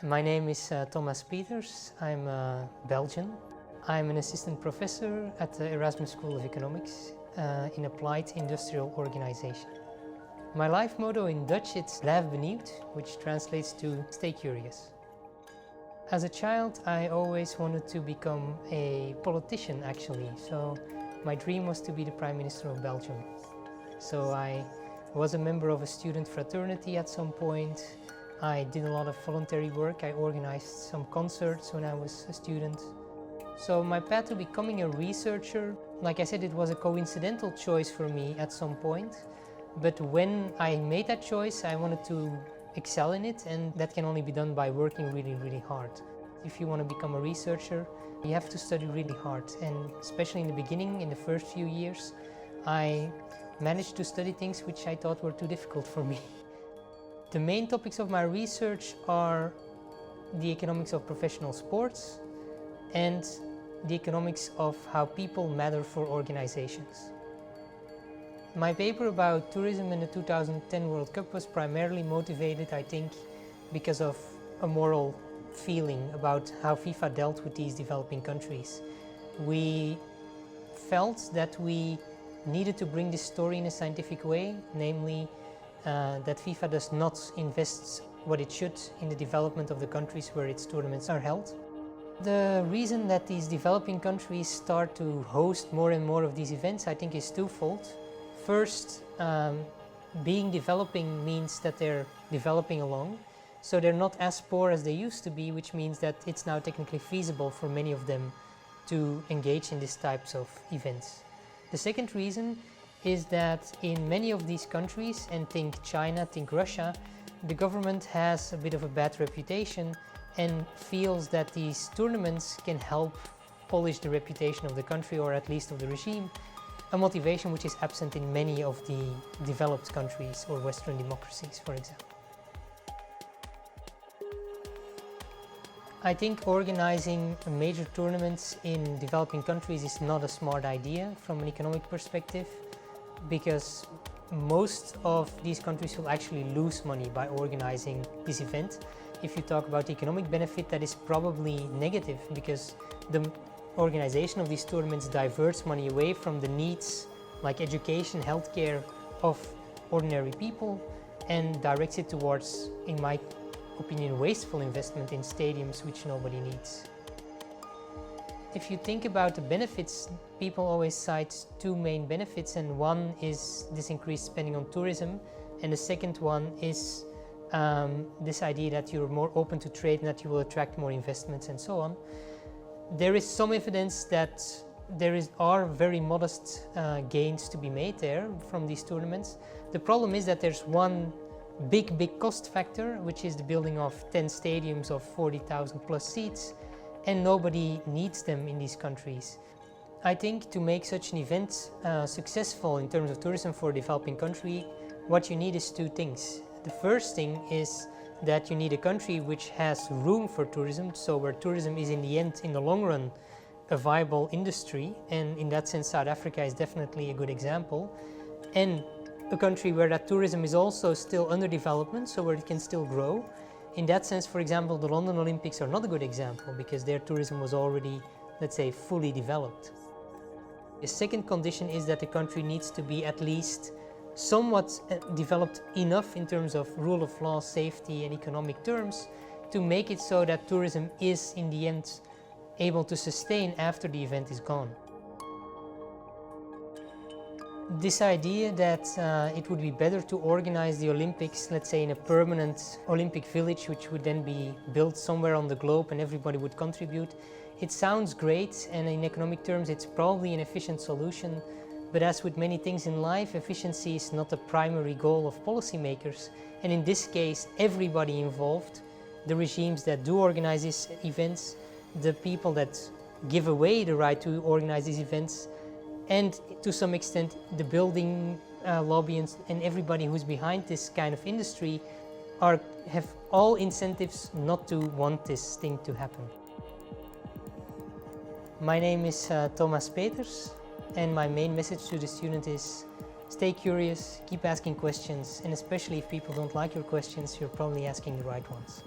My name is Thomas Peeters. I'm Belgian. I'm an assistant professor at the Erasmus School of Economics in Applied Industrial Organization. My life motto in Dutch is blijf benieuwd, which translates to stay curious. As a child, I always wanted to become a politician actually, so my dream was to be the Prime Minister of Belgium. So I was a member of a student fraternity at some point. I did a lot of voluntary work. I organized some concerts when I was a student. So my path to becoming a researcher, like I said, it was a coincidental choice for me at some point. But when I made that choice, I wanted to excel in it, and that can only be done by working really, really hard. If you want to become a researcher, you have to study really hard, and especially in the beginning, in the first few years, I managed to study things which I thought were too difficult for me. The main topics of my research are the economics of professional sports and the economics of how people matter for organizations. My paper about tourism in the 2010 World Cup was primarily motivated, I think, because of a moral feeling about how FIFA dealt with these developing countries. We felt that we needed to bring this story in a scientific way, namely that FIFA does not invest what it should in the development of the countries where its tournaments are held. The reason that these developing countries start to host more and more of these events, I think, is twofold. First, being developing means that they're developing along, so they're not as poor as they used to be, which means that it's now technically feasible for many of them to engage in these types of events. The second reason is that in many of these countries, and think China, think Russia, the government has a bit of a bad reputation and feels that these tournaments can help polish the reputation of the country, or at least of the regime, a motivation which is absent in many of the developed countries or Western democracies, for example. I think organizing major tournaments in developing countries is not a smart idea from an economic perspective, because most of these countries will actually lose money by organizing this event. If you talk about the economic benefit, that is probably negative, because the organization of these tournaments diverts money away from the needs like education, healthcare of ordinary people, and directs it towards, in my opinion, wasteful investment in stadiums which nobody needs. If you think about the benefits, people always cite two main benefits, and one is this increased spending on tourism, and the second one is this idea that you're more open to trade and that you will attract more investments and so on. There is some evidence that there are very modest gains to be made there from these tournaments. The problem is that there's one big cost factor, which is the building of 10 stadiums of 40,000 plus seats, and nobody needs them in these countries. I think to make such an event successful in terms of tourism for a developing country, what you need is two things. The first thing is that you need a country which has room for tourism, so where tourism is in the end, in the long run, a viable industry, and in that sense South Africa is definitely a good example, and a country where that tourism is also still under development, so where it can still grow. In that sense, for example, the London Olympics are not a good example, because their tourism was already, let's say, fully developed. The second condition is that the country needs to be at least somewhat developed enough in terms of rule of law, safety and economic terms to make it so that tourism is in the end able to sustain after the event is gone. This idea that it would be better to organize the Olympics, let's say, in a permanent Olympic village, which would then be built somewhere on the globe and everybody would contribute, it sounds great, and in economic terms it's probably an efficient solution. But as with many things in life, efficiency is not the primary goal of policymakers. And in this case, everybody involved, the regimes that do organize these events, the people that give away the right to organize these events, and to some extent the building lobbyists and everybody who's behind this kind of industry have all incentives not to want this thing to happen. My name is Thomas Peeters, and my main message to the student is stay curious, keep asking questions, and especially if people don't like your questions, you're probably asking the right ones.